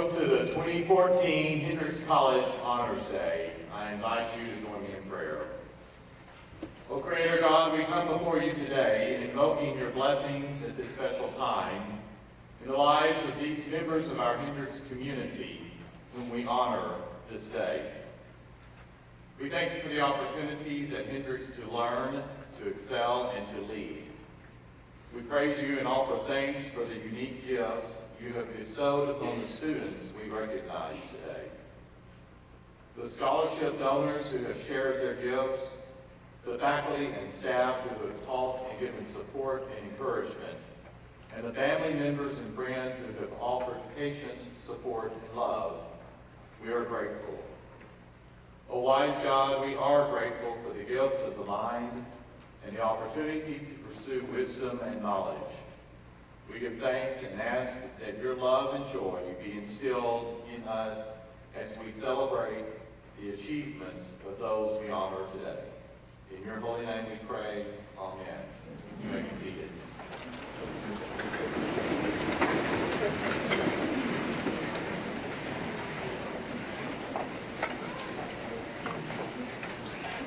Welcome to the 2014 Hendrix College Honors Day. I invite you to join me in prayer. O Creator God, we come before you today, invoking your blessings at this special time in the lives of these members of our Hendrix community, whom we honor this day. We thank you for the opportunities at Hendrix to learn, to excel, and to lead. We praise you and offer thanks for the unique gifts you have bestowed upon the students we recognize today. The scholarship donors who have shared their gifts, the faculty and staff who have taught and given support and encouragement, and the family members and friends who have offered patience, support, and love, we are grateful. O wise God, we are grateful for the gifts of the mind and the opportunity to pursue wisdom and knowledge. We give thanks and ask that your love and joy be instilled in us as we celebrate the achievements of those we honor today. In your holy name we pray, amen. You may be seated.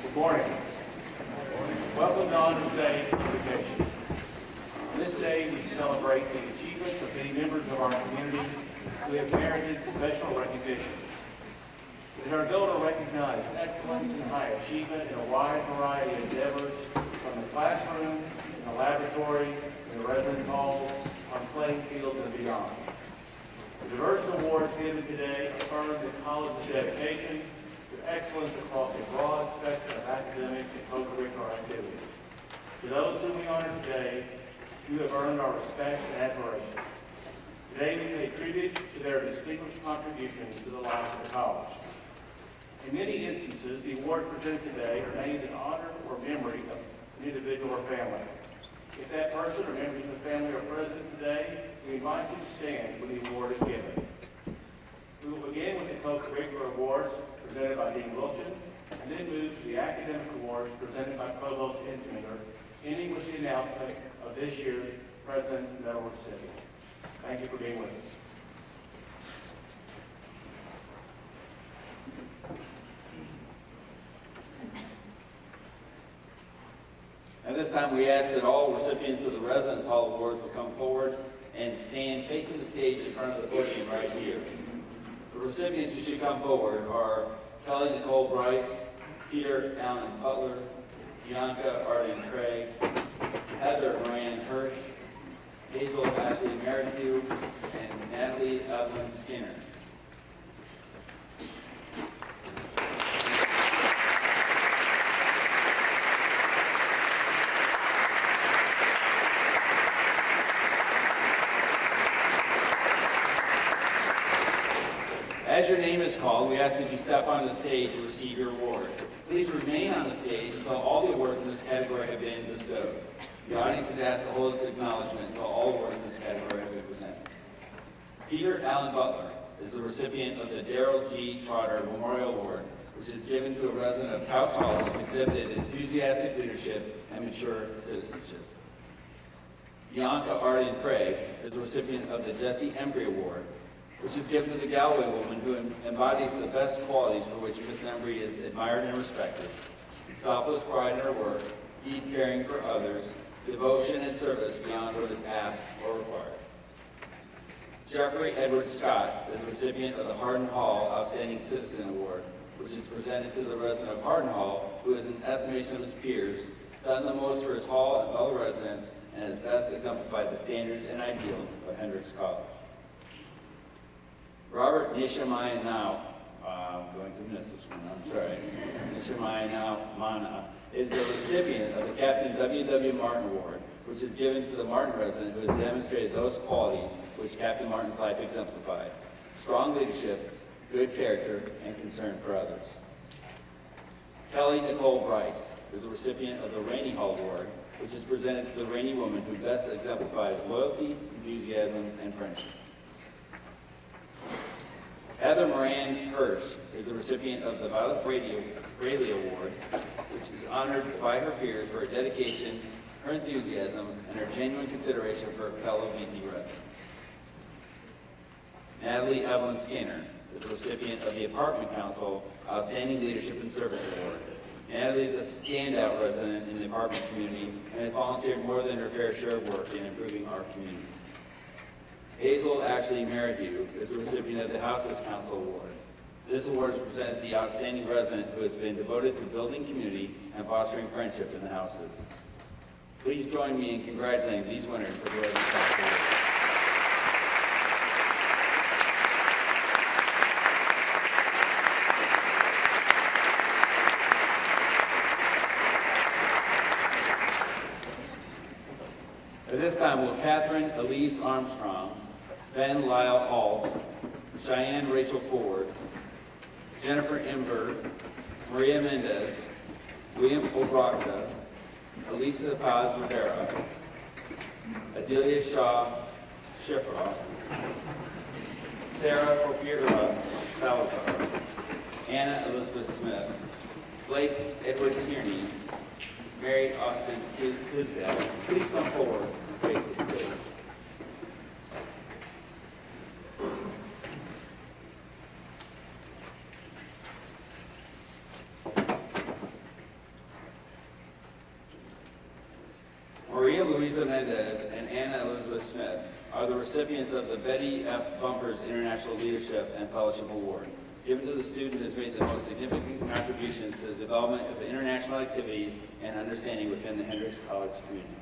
Good morning. Welcome to Honors Day Convocation. On this day, we celebrate the achievements of many members of our community who have merited special recognition. It is our goal to recognize excellence and high achievement in a wide variety of endeavors, from the classroom, in the laboratory, in the residence halls, on playing fields, and beyond. The diverse awards given today affirm the college's dedication to excellence across a broad spectrum of academic and co-curricular activities. To those whom we honor today, you have earned our respect and admiration. Today we pay tribute to their distinguished contributions to the life of the college. In many instances, the awards presented today are named in honor or memory of an individual or family. If that person or members of the family are present today, we invite you to stand when the award is given. We will begin with the co-curricular awards presented by Dean Wilson, and then move to the academic awards presented by Provost Insminger, ending with the announcement of this year's President's Medal recipient. Thank you for being with us. At this time, we ask that all recipients of the Residence Hall Award will come forward and stand facing the stage in front of the podium right here. The recipients who should come forward are Kelly Nicole Bryce, Peter Allen Butler, Bianca Arden Craig, Heather Moran Hirsch, Hazel Ashley Merridew, and Natalie Evelyn Skinner. As your name is called, we ask that you step onto the stage to receive your award. Please remain on the stage until all the awards in this category have been bestowed. The audience is asked to hold its acknowledgement until all awards in this category have been presented. Peter Allen Butler is the recipient of the Darrell G. Trotter Memorial Award, which is given to a resident of Couch Hall who has exhibited enthusiastic leadership and mature citizenship. Bianca Arden Craig is the recipient of the Jesse Embry Award, which is given to the Galloway woman who embodies the best qualities for which Miss Embry is admired and respected: selfless pride in her work, deep caring for others, devotion and service beyond what is asked or required. Jeffrey Edward Scott is the recipient of the Hardin Hall Outstanding Citizen Award, which is presented to the resident of Hardin Hall who has, in estimation of his peers, done the most for his hall and fellow residents and has best exemplified the standards and ideals of Hendrix College. Robert Nishamayanaw, I'm going to miss this one, I'm sorry. Nishamayanaw Mana is the recipient of the Captain W.W. Martin Award, which is given to the Martin resident who has demonstrated those qualities which Captain Martin's life exemplified: strong leadership, good character, and concern for others. Kelly Nicole Bryce is the recipient of the Rainey Hall Award, which is presented to the Rainey woman who best exemplifies loyalty, enthusiasm, and friendship. Heather Moran Hirsch is the recipient of the Violet Braley Award, which is honored by her peers for her dedication, her enthusiasm, and her genuine consideration for fellow BC residents. Natalie Evelyn Skinner is the recipient of the Apartment Council Outstanding Leadership and Service Award. Natalie is a standout resident in the apartment community and has volunteered more than her fair share of work in improving our community. Hazel Ashley Merridew is the recipient of the Houses Council Award. This award is presented to the outstanding resident who has been devoted to building community and fostering friendship in the houses. Please join me in congratulating these winners of the Houses Council Award. At this time, will Catherine Elise Armstrong, Ben Lyle Alt, Cheyenne Rachel Ford, Jennifer Ember, Maria Mendez, William Obraka, Elisa Paz Rivera, Adelia Shaw Shifra, Sarah Porfira Salazar, Anna Elizabeth Smith, Blake Edward Tierney, Mary Austin Tisdale, please come forward and face the stage. Maria Luisa Mendez and Anna Elizabeth Smith are the recipients of the Betty F. Bumpers International Leadership and Fellowship Award, given to the student who has made the most significant contributions to the development of international activities and understanding within the Hendrix College community.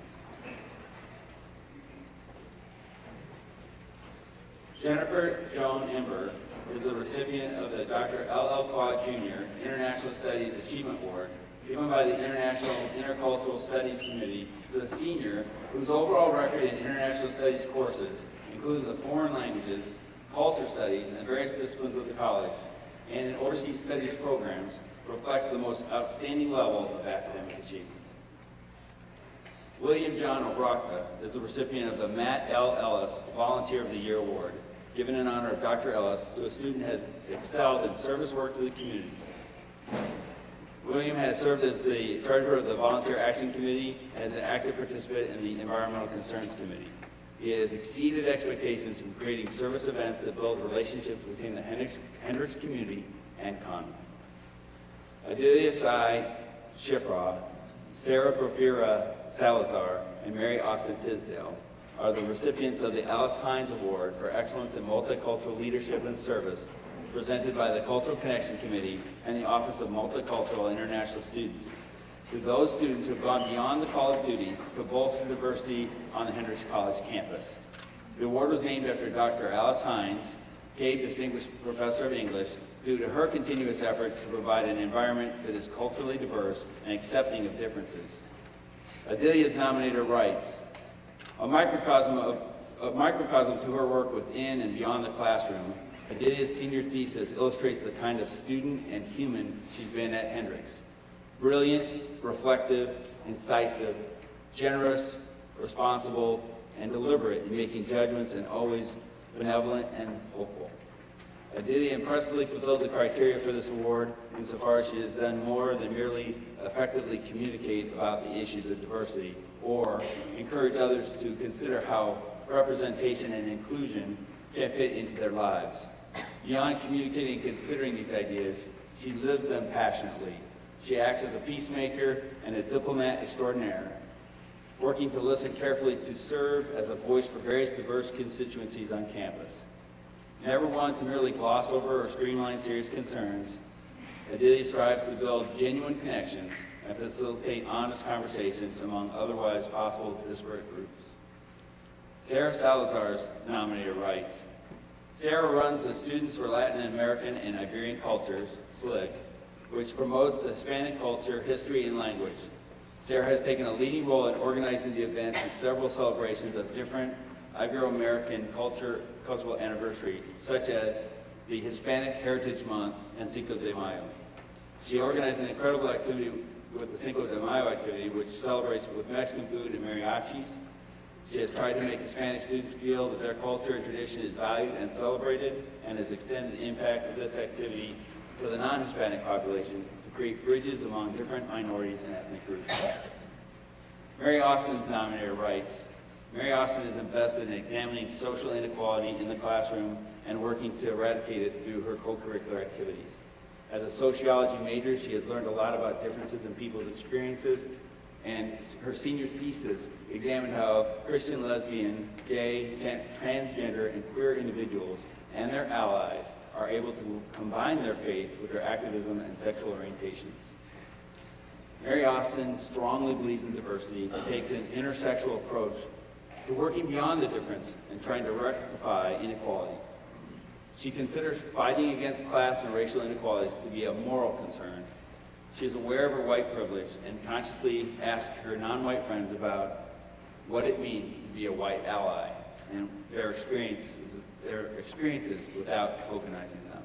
Jennifer Joan Ember is the recipient of the Dr. L.L. Claude Jr. International Studies Achievement Award, given by the International Intercultural Studies Committee to the senior whose overall record in international studies courses, including the foreign languages, culture studies, and various disciplines of the college, and in overseas studies programs, reflects the most outstanding level of academic achievement. William John Obraka is the recipient of the Matt L. Ellis Volunteer of the Year Award, given in honor of Dr. Ellis to a student who has excelled in service work to the community. William has served as the treasurer of the Volunteer Action Committee and as an active participant in the Environmental Concerns Committee. He has exceeded expectations in creating service events that build relationships between the Hendrix community and Conway. Adelia Sai Shifra, Sarah Porfira Salazar, and Mary Austin Tisdale are the recipients of the Alice Hines Award for Excellence in Multicultural Leadership and Service, presented by the Cultural Connection Committee and the Office of Multicultural International Students, to those students who have gone beyond the call of duty to bolster diversity on the Hendrix College campus. The award was named after Dr. Alice Hines, Cade Distinguished Professor of English, due to her continuous efforts to provide an environment that is culturally diverse and accepting of differences. Adelia's nominator writes, a microcosm to her work within and beyond the classroom, Adelia's senior thesis illustrates the kind of student and human she's been at Hendrix. Brilliant, reflective, incisive, generous, responsible, and deliberate in making judgments, and always benevolent and hopeful. Adelia impressively fulfilled the criteria for this award insofar as she has done more than merely effectively communicate about the issues of diversity or encourage others to consider how representation and inclusion can fit into their lives. Beyond communicating and considering these ideas, she lives them passionately. She acts as a peacemaker and a diplomat extraordinaire, working to listen carefully to serve as a voice for various diverse constituencies on campus. Never one to merely gloss over or streamline serious concerns, Adelia strives to build genuine connections and facilitate honest conversations among otherwise possible disparate groups. Sarah Salazar's nominator writes, Sarah runs the Students for Latin American and Iberian Cultures, SLIC, which promotes the Hispanic culture, history, and language. Sarah has taken a leading role in organizing the events and several celebrations of different Ibero-American cultural anniversary, such as the Hispanic Heritage Month and Cinco de Mayo. She organized an incredible activity with the Cinco de Mayo activity, which celebrates with Mexican food and mariachis. She has tried to make Hispanic students feel that their culture and tradition is valued and celebrated, and has extended the impact of this activity to the non-Hispanic population to create bridges among different minorities and ethnic groups. Mary Austin's nominator writes, Mary Austin is invested in examining social inequality in the classroom and working to eradicate it through her co-curricular activities. As a sociology major, she has learned a lot about differences in people's experiences, and her senior thesis examined how Christian, lesbian, gay, transgender, and queer individuals and their allies are able to combine their faith with their activism and sexual orientations. Mary Austin strongly believes in diversity and takes an intersectional approach to working beyond the difference and trying to rectify inequality. She considers fighting against class and racial inequalities to be a moral concern. She is aware of her white privilege and consciously asks her non-white friends about what it means to be a white ally and their experiences without tokenizing them.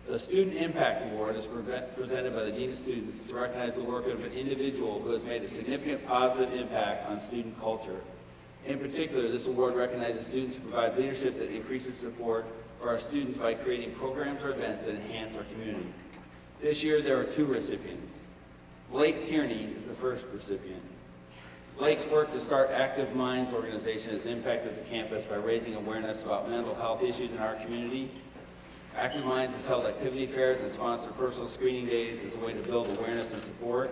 The Student Impact Award is presented by the Dean of Students to recognize the work of an individual who has made a significant positive impact on student culture. In particular, this award recognizes students who provide leadership that increases support for our students by creating programs or events that enhance our community. This year, there are 2 recipients. Blake Tierney is the first recipient. Blake's work to start Active Minds organization has impacted the campus by raising awareness about mental health issues in our community. Active Minds has held activity fairs and sponsored personal screening days as a way to build awareness and support.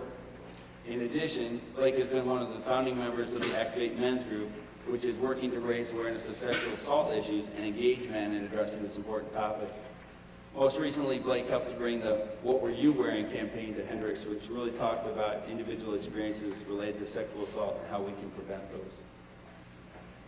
In addition, Blake has been one of the founding members of the Activate Men's Group, which is working to raise awareness of sexual assault issues and engage men in addressing this important topic. Most recently, Blake helped to bring the What Were You Wearing campaign to Hendrix, which really talked about individual experiences related to sexual assault and how we can prevent those.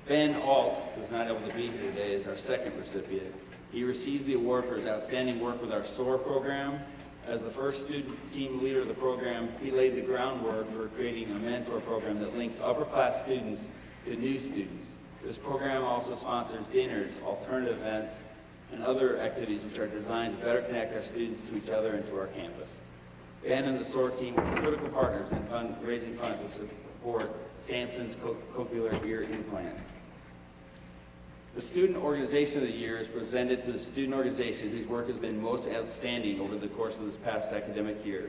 Ben Alt, who's not able to be here today, is our second recipient. He received the award for his outstanding work with our SOAR program. As the first student team leader of the program, he laid the groundwork for creating a mentor program that links upper-class students to new students. This program also sponsors dinners, alternative events, and other activities which are designed to better connect our students to each other and to our campus. Ben and the SOAR team were critical partners in raising funds to support Samson's cochlear ear implant. The Student Organization of the Year is presented to the student organization whose work has been most outstanding over the course of this past academic year.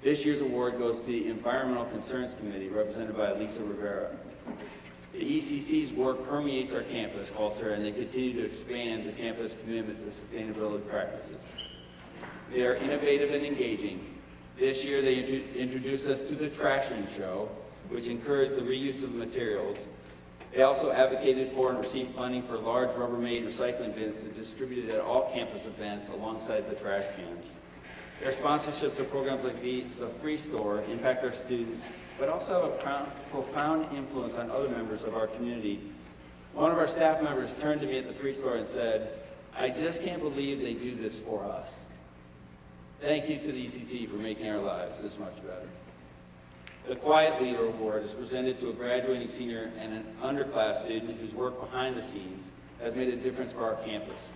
This year's award goes to the Environmental Concerns Committee, represented by Lisa Rivera. The ECC's work permeates our campus culture, and they continue to expand the campus commitment to sustainability practices. They are innovative and engaging. This year, they introduced us to the Trashing Show, which encouraged the reuse of materials. They also advocated for and received funding for large Rubbermaid recycling bins to be distributed at all campus events alongside the trash cans. Their sponsorships of programs like the Free Store impact our students, but also have a profound influence on other members of our community. One of our staff members turned to me at the Free Store and said, "I just can't believe they do this for us." Thank you to the ECC for making our lives this much better. The Quiet Leader Award is presented to a graduating senior and an underclass student whose work behind the scenes has made a difference for our campus.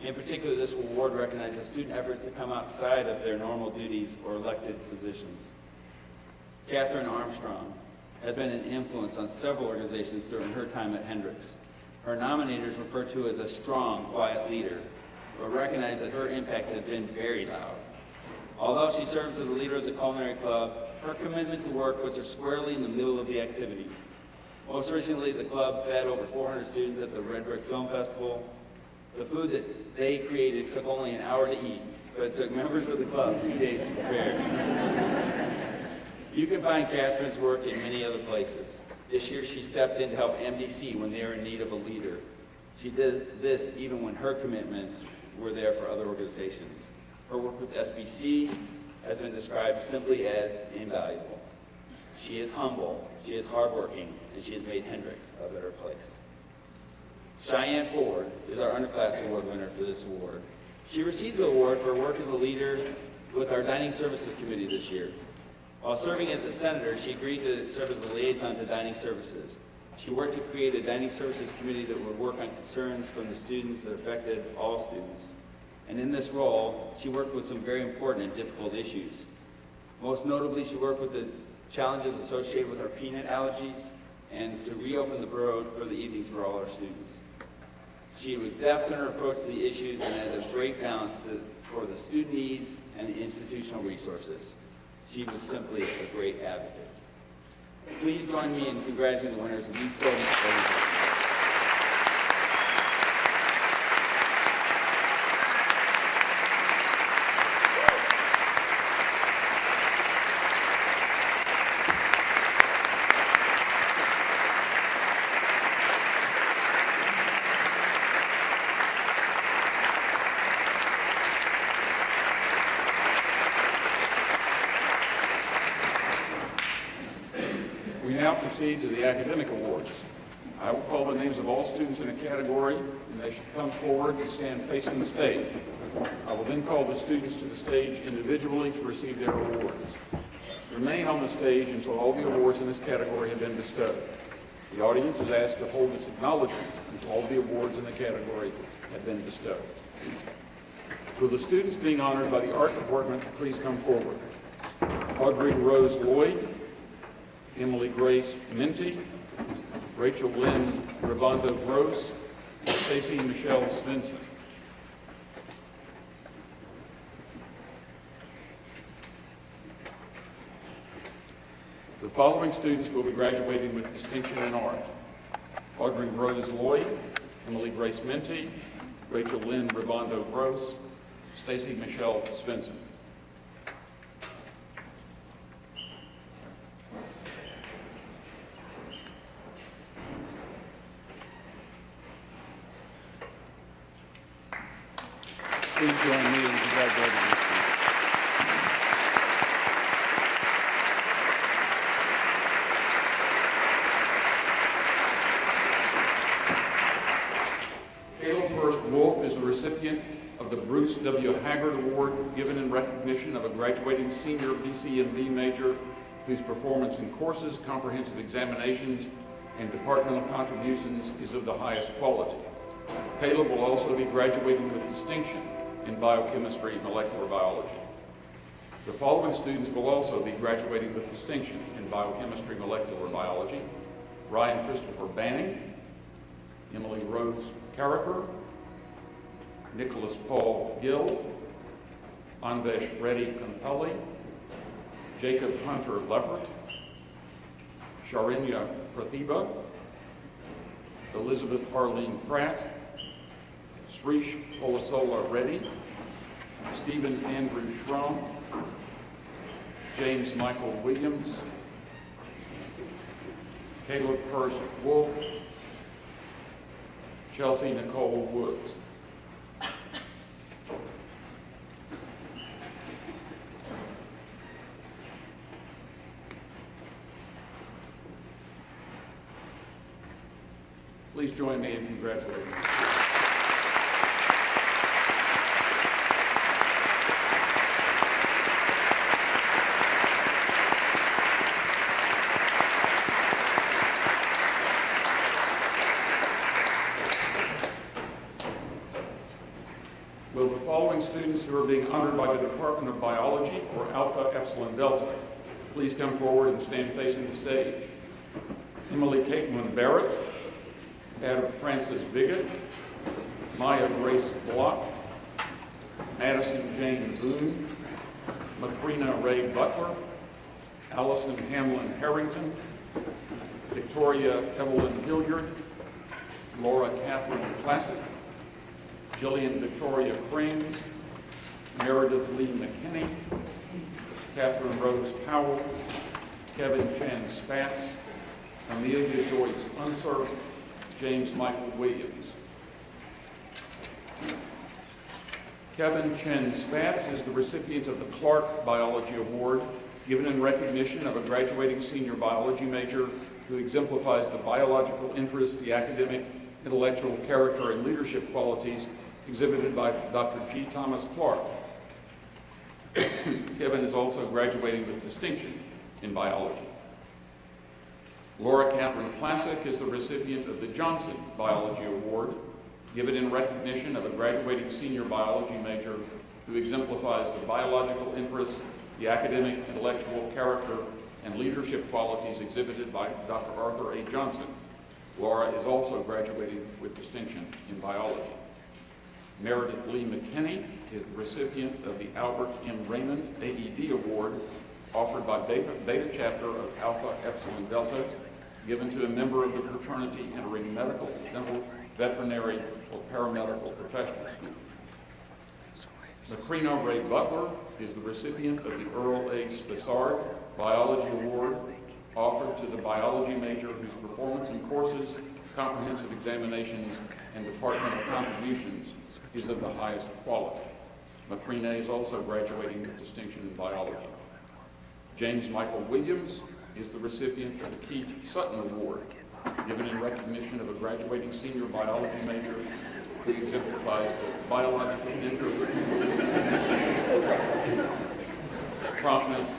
In particular, this award recognizes student efforts to come outside of their normal duties or elected positions. Catherine Armstrong has been an influence on several organizations during her time at Hendrix. Her nominators refer to her as a strong, quiet leader, but recognize that her impact has been very loud. Although she serves as the leader of the Culinary Club, her commitment to work puts her squarely in the middle of the activity. Most recently, the club fed over 400 students at the Red Brick Film Festival. The food that they created took only an hour to eat, but it took members of the club 2 days to prepare. You can find Catherine's work in many other places. This year, she stepped in to help MDC when they were in need of a leader. She did this even when her commitments were there for other organizations. Her work with SBC has been described simply as invaluable. She is humble, she is hardworking, and she has made Hendrix a better place. Cheyenne Ford is our underclass award winner for this award. She receives the award for her work as a leader with our Dining Services Committee this year. While serving as a senator, she agreed to serve as a liaison to Dining Services. She worked to create a Dining Services Committee that would work on concerns from the students that affected all students. And in this role, she worked with some very important and difficult issues. Most notably, she worked with the challenges associated with our peanut allergies and to reopen the road for the evenings for all our students. She was deft in her approach to the issues and had a great balance for the student needs and the institutional resources. She was simply a great advocate. Please join me in congratulating the winners of these students. We now proceed to the academic awards. I will call the names of all students in a category, and they should come forward and stand facing the stage. I will then call the students to the stage individually to receive their awards. Remain on the stage until all the awards in this category have been bestowed. The audience is asked to hold its acknowledgement until all the awards in the category have been bestowed. Will the students being honored by the Art Department please come forward? Audrey Rose Lloyd, Emily Grace Minty, Rachel Lynn Ribondo Gross, Stacy Michelle Svensson. The following students will be graduating with distinction in art: Audrey Rose Lloyd, Emily Grace Minty, Rachel Lynn Ribondo Gross, Stacy Michelle Svensson. Please join me in congratulating these students. Wolf is the recipient of the Bruce W. Haggard Award, given in recognition of a graduating senior BCMD major whose performance in courses, comprehensive examinations, and departmental contributions is of the highest quality. Caleb will also be graduating with distinction in biochemistry and molecular biology. The following students will also be graduating with distinction in biochemistry and molecular biology: Ryan Christopher Banning, Emily Rose Carricker, Nicholas Paul Gill, Anvesh Reddy Kampelli, Jacob Hunter Leffert, Sharinya Prathiba, Elizabeth Arlene Pratt, Srish Polasola Reddy, Stephen Andrew Schramm, James Michael Williams, Caleb Hurst Wolf, Chelsea Nicole Woods. Please join me in congratulating them. Will the following students who are being honored by the Department of Biology or Alpha Epsilon Delta please come forward and stand facing the stage? Emily Caitlin Barrett, Adam Francis Bigot, Maya Grace Block, Madison Jane Boone, Macrina Ray Butler, Allison Hamlin Harrington, Victoria Evelyn Hilliard, Laura Catherine Classic, Jillian Victoria Crings, Meredith Lee McKinney, Catherine Rose Powell, Kevin Chan Spatz, Amelia Joyce Unser, James Michael Williams. Kevin Chen Spatz is the recipient of the Clark Biology Award, given in recognition of a graduating senior biology major who exemplifies the biological interests, the academic, intellectual, character, and leadership qualities exhibited by Dr. G. Thomas Clark. Kevin is also graduating with distinction in biology. Laura Catherine Classic is the recipient of the Johnson Biology Award, given in recognition of a graduating senior biology major who exemplifies the biological interests, the academic, intellectual, character, and leadership qualities exhibited by Dr. Arthur A. Johnson. Laura is also graduating with distinction in biology. Meredith Lee McKinney is the recipient of the Albert M. Raymond AED Award, offered by Beta Chapter of Alpha Epsilon Delta, given to a member of the fraternity entering medical, dental, veterinary, or paramedical professionals. Macrina Ray Butler is the recipient of the Earl A. Spessard Biology Award, offered to the biology major whose performance in courses, comprehensive examinations, and departmental contributions is of the highest quality. Macrina is also graduating with distinction in biology. James Michael Williams is the recipient of the Keith Sutton Award, given in recognition of a graduating senior biology major who exemplifies the biological interest, promptness,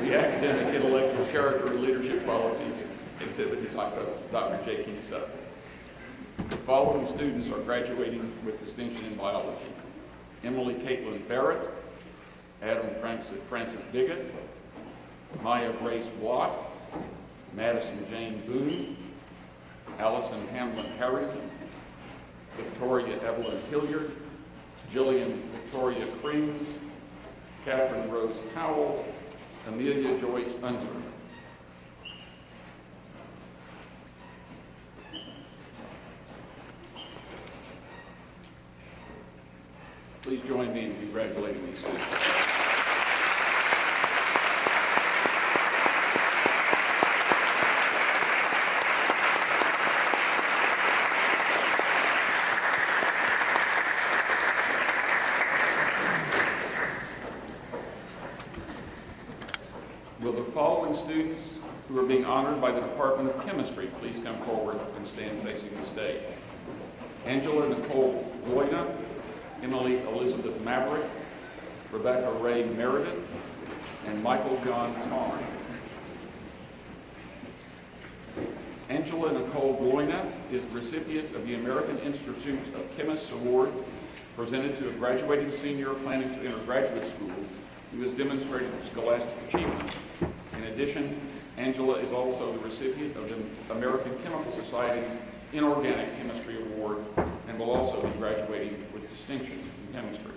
the academic, intellectual, character, and leadership qualities exhibited by Dr. J. Keith Sutton. The following students are graduating with distinction in biology: Emily Caitlin Barrett, Adam Francis Biggett, Maya Grace Block, Madison Jane Boone, Allison Hamlin Harrington, Victoria Evelyn Hilliard, Jillian Victoria Creams, Catherine Rose Powell, Amelia Joyce Unser. Please join me in congratulating these students. Will the following students who are being honored by the Department of Chemistry please come forward and stand facing the stage? Angela Nicole Loyna, Emily Elizabeth Maverick, Rebecca Ray Meredith, and Michael John Tarn. Angela Nicole Loyna is the recipient of the American Institute of Chemists Award, presented to a graduating senior planning to enter graduate school who has demonstrated scholastic achievement. In addition, Angela is also the recipient of the American Chemical Society's Inorganic Chemistry Award and will also be graduating with distinction in chemistry.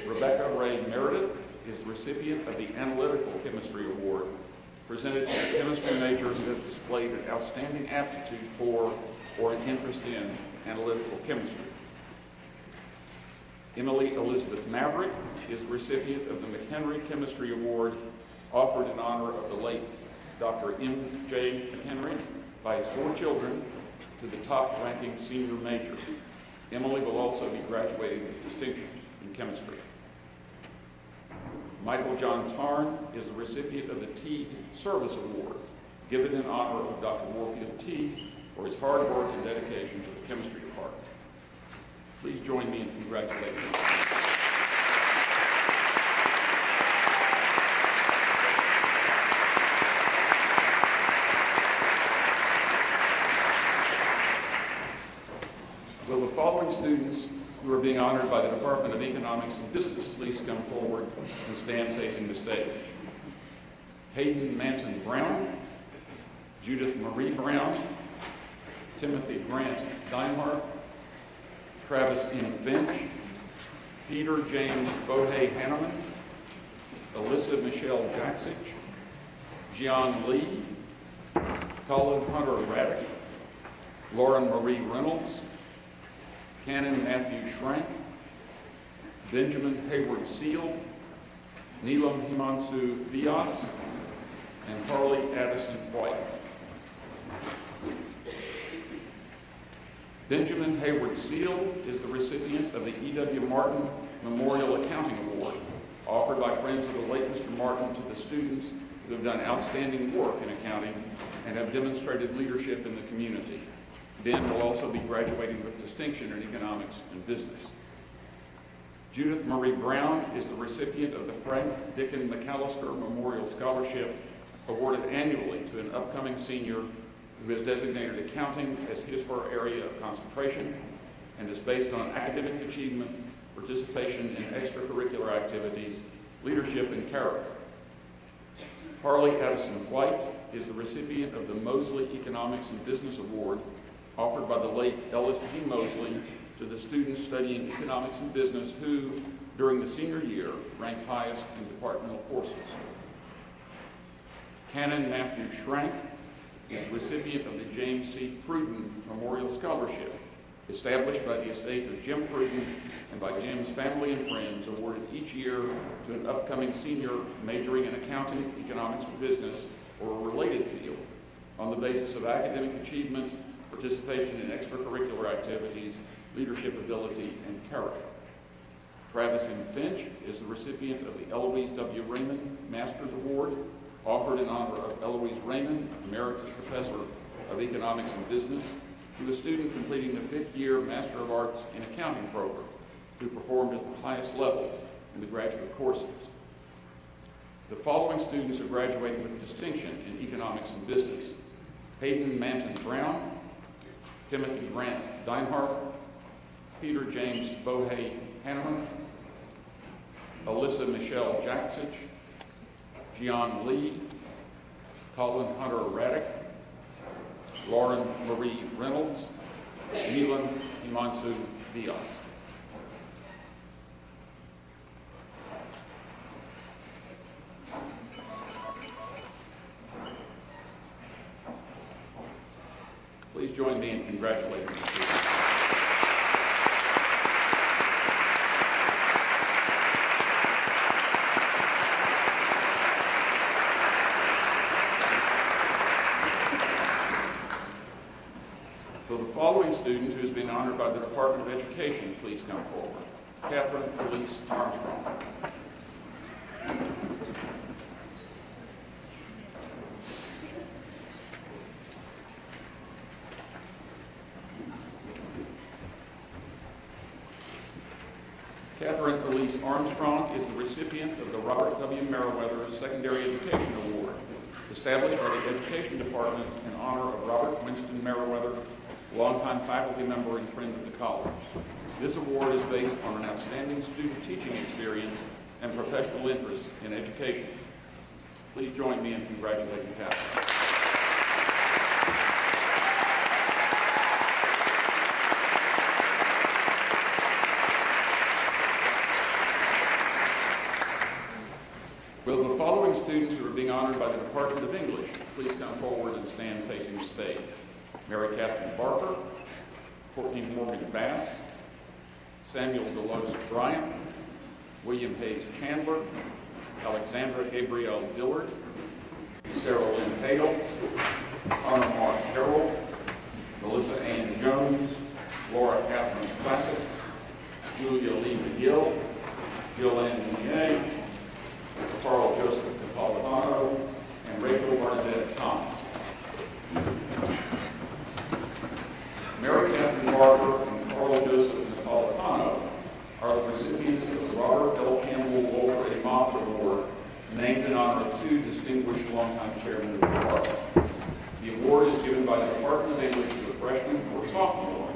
Rebecca Ray Meredith is the recipient of the Analytical Chemistry Award, presented to a chemistry major who has displayed an outstanding aptitude for or an interest in analytical chemistry. Emily Elizabeth Maverick is the recipient of the McHenry Chemistry Award, offered in honor of the late Dr. M.J. McHenry by his 4 children to the top-ranking senior major. Emily will also be graduating with distinction in chemistry. Michael John Tarn is the recipient of the Teague Service Award, given in honor of Dr. Warfield Teague for his hard work and dedication to the chemistry department. Please join me in congratulating him. Will the following students who are being honored by the Department of Economics and Business please come forward and stand facing the stage? Hayden Manson Brown, Judith Marie Brown, Timothy Grant Deinhardt, Travis M. Finch, Peter James Bohe Hanneman, Alyssa Michelle Jacksich, Gian Lee, Colin Hunter Raddick, Lauren Marie Reynolds, Canon Matthew Schrank, Benjamin Hayward Seal, Neelam Himansu Vyas, and Harley Addison White. Benjamin Hayward Seal is the recipient of the E.W. Martin Memorial Accounting Award, offered by friends of the late Mr. Martin to the students who have done outstanding work in accounting and have demonstrated leadership in the community. Ben will also be graduating with distinction in economics and business. Judith Marie Brown is the recipient of the Frank Dicken McAllister Memorial Scholarship, awarded annually to an upcoming senior who has designated accounting as his or her area of concentration and is based on academic achievement, participation in extracurricular activities, leadership, and character. Harley Addison White is the recipient of the Mosley Economics and Business Award, offered by the late Ellis G. Mosley to the students studying economics and business who, during the senior year, ranked highest in departmental courses. Canon Matthew Schrank is the recipient of the James C. Pruden Memorial Scholarship, established by the estate of Jim Pruden and by Jim's family and friends, awarded each year to an upcoming senior majoring in accounting, economics, or business, or a related field, on the basis of academic achievement, participation in extracurricular activities, leadership ability, and character. Travis M. Finch is the recipient of the Eloise W. Raymond Master's Award, offered in honor of Eloise Raymond, Emeritus Professor of Economics and Business, to a student completing the 5th year Master of Arts in Accounting program who performed at the highest level in the graduate courses. The following students are graduating with distinction in Economics and Business: Hayden Manton Brown, Timothy Grant Deinhardt, Peter James Bohey Hanneman, Alyssa Michelle Jacksich, Gian Lee, Colin Hunter Raddick, Lauren Marie Reynolds, Milan Imansu Diaz. Please join me in congratulating the students. For the following student who has been honored by the Department of Education, please come forward. Catherine Elise Armstrong. Catherine Elise Armstrong is the recipient of the Robert W. Meriwether Secondary Education Award, established by the Education Department in honor of Robert Winston Meriwether, longtime faculty member and friend of the college. This award is based on an outstanding student teaching experience and professional interest in education. Please join me in congratulating Catherine. Will the following students who are being honored by the Department of English please come forward and stand facing the stage? Mary Catherine Barker, Courtney Morgan Bass, Samuel Delos Bryant, William Hayes Chandler, Alexandra Gabrielle Dillard, Sarah Lynn Hales, Connor Mark Harrell, Melissa Ann Jones, Laura Catherine Classic, Julia Lee McGill, Jill Ann Munier, Carl Joseph Napolitano, and Rachel Bernadette Thomas. Mary Catherine Barber and Carl Joseph Napolitano are the recipients of the Robert L. Campbell Walter A. Moffett Award, named in honor of 2 distinguished longtime chairmen of the department. The award is given by the Department of English to a freshman or sophomore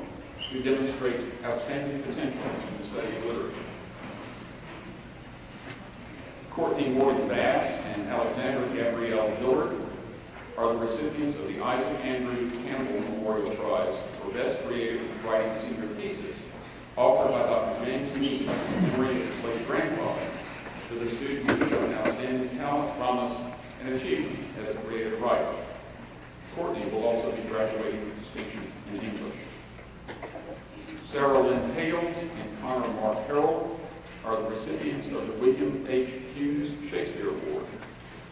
who demonstrates outstanding potential in the study of literature. Courtney Morgan Bass and Alexandra Gabrielle Dillard are the recipients of the Isaac Andrew Campbell Memorial Prize for Best Creative Writing Senior Thesis, offered by Dr. James Means, memory of his late grandfather, to the student who showed outstanding talent, promise, and achievement as a creative writer. Courtney will also be graduating with distinction in English. Sarah Lynn Hales and Connor Mark Harrell are the recipients of the William H. Hughes Shakespeare Award,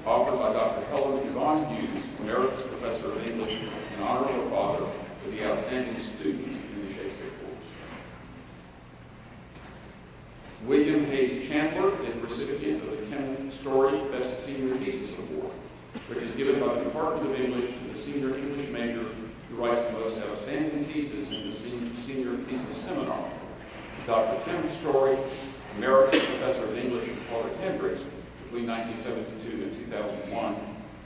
offered by Dr. Helen Yvonne Hughes, Emeritus Professor of English, in honor of her father, to the outstanding student in the Shakespeare course. William Hayes Chandler is the recipient of the Kenneth Story Best Senior Thesis Award, which is given by the Department of English to the senior English major who writes the most outstanding thesis in the senior thesis seminar. Dr. Kenneth Story, Emeritus Professor of English, taught at Hendrix between 1972 and 2001,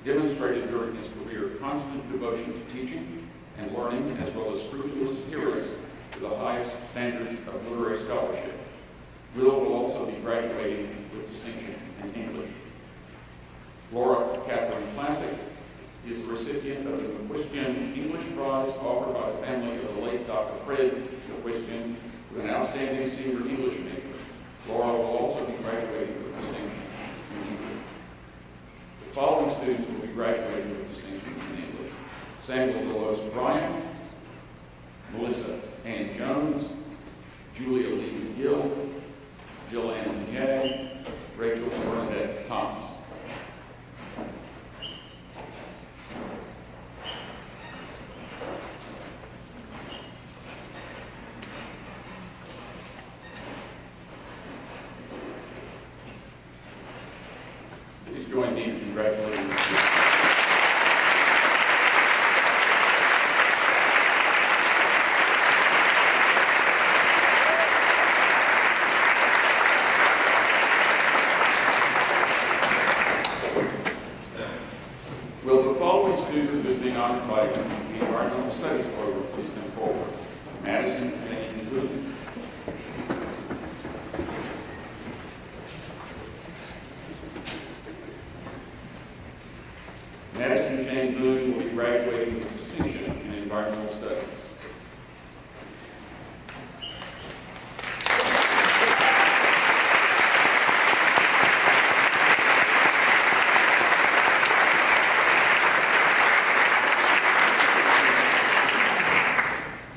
demonstrated during his career constant devotion to teaching and learning, as well as scrupulous adherence to the highest standards of literary scholarship. Will also be graduating with distinction in English. Laura Catherine Classic is the recipient of the McQuistion English Prize, offered by the family of the late Dr. Fred McQuistion, with an outstanding senior English major. Laura will also be graduating with distinction in English. The following students will be graduating with distinction in English: Samuel Delos Bryant, Melissa Ann Jones, Julia Lee McGill, Jill Ann Munier, Rachel Bernadette Thomas. join me in congratulating the students. Will the following student who is being honored by the Environmental Studies program please come forward? Madison Jane Boone. Madison Jane Boone will be graduating with distinction in environmental studies.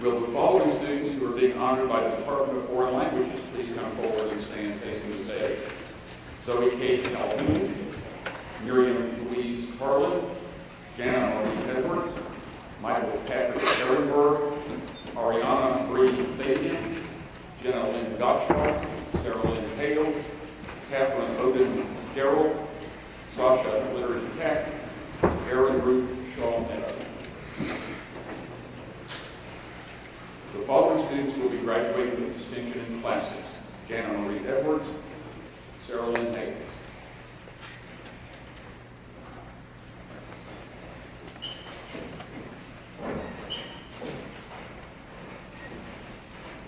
Will the following students who are being honored by the Department of Foreign Languages please come forward and stand facing the stage? Zoe Kate Calhoun, Miriam Louise Carlin, Jana Marie Edwards, Michael Patrick Ehrenberg, Ariana Bree Fabian, Jenna Lynn Gottschalk, Sarah Lynn Hales, Catherine Odin Gerald, Sasha Litter Keck, Erin Ruth Shaw Meadow. The following students will be graduating with distinction in classes: Jana Marie Edwards, Sarah Lynn Hales.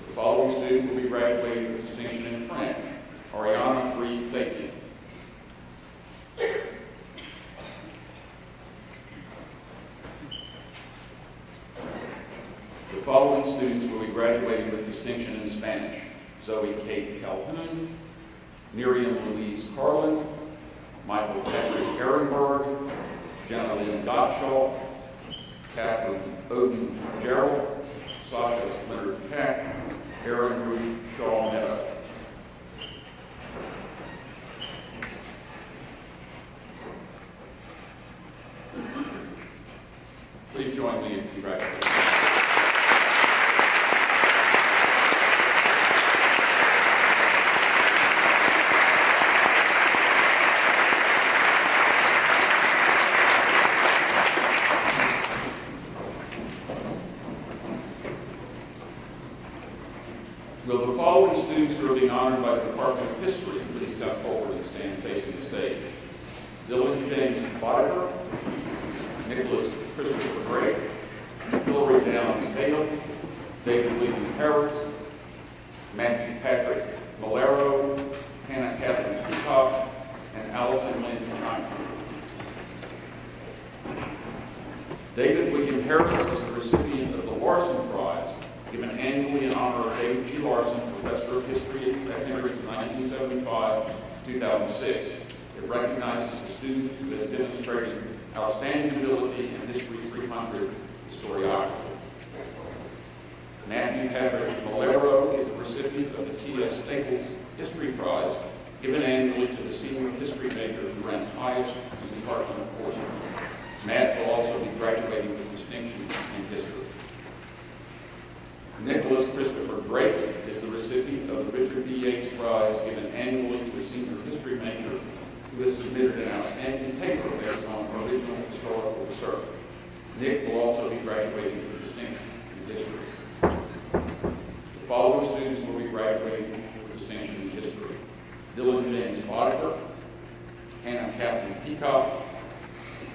The following student will be graduating with distinction in French: Ariana Bree Fabian. The following students will be graduating with distinction in Spanish: Zoe Kate Calhoun, Miriam Louise Carlin, Michael Patrick Ehrenberg, Jenna Lynn Gottschalk, Catherine Odin Gerald, Sasha Leonard Peck, Erin Ruth Shaw Meadow. Please join me in congratulating. Will the following students who are being honored by the Department of History please come forward and stand facing the stage? Dylan James Biber, Nicholas Christopher Gray, Hillary Downs Hale, David William Harris, Matthew Patrick Malero, Hannah Catherine Peacock, and Allison Lynn China. David William Harris is the recipient of the Larson Prize, given annually in honor of David G. Larson, Professor of History at Hendrix from 1975 to 2006. It recognizes the student who has demonstrated outstanding ability in History 300 historiography. Matthew Patrick Malero is the recipient of the T.S. Staples History Prize, given annually to the senior history major who ranked highest in the Department of Courses. Matt will also be graduating with distinction in history. Nicholas Christopher Drake is the recipient of the Richard B. Yates Prize, given annually to a senior history major who has submitted an outstanding paper based on original historical research. Nick will also be graduating with distinction in history. The following students will be graduating with distinction in history: Dylan James Bodger, Hannah Catherine Peacock,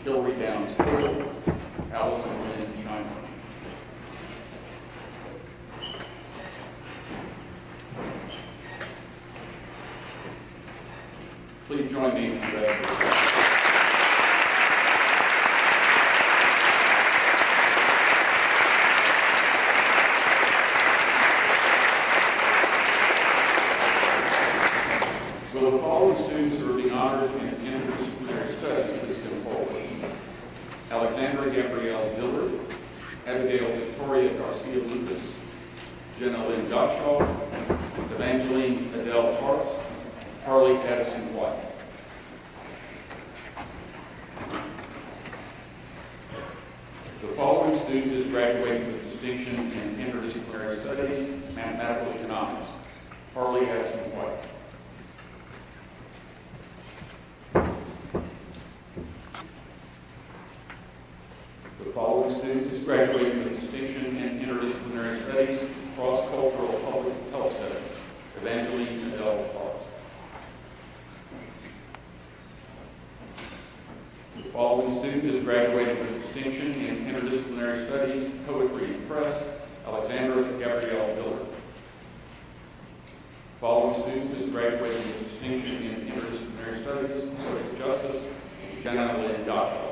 Hillary Downs Hale, Allison Lynn China. Please join me in congratulating. Will the following students who are being honored in interdisciplinary studies please come forward? Alexandra Gabrielle Dillard, Abigail Victoria Garcia Lucas, Jenna Lynn Gottschalk, Evangeline Adele Hartz, Harley Addison White. The following student is graduating with distinction in interdisciplinary studies, mathematical economics: Harley Addison White. graduate with distinction in interdisciplinary studies, cross-cultural public health studies, Evangeline Adele Parks. The following student is graduated with distinction in interdisciplinary studies, poetry and press, Alexandra Gabrielle Miller. The following student is graduated with distinction in interdisciplinary studies, social justice, Jenna Lynn Joshua.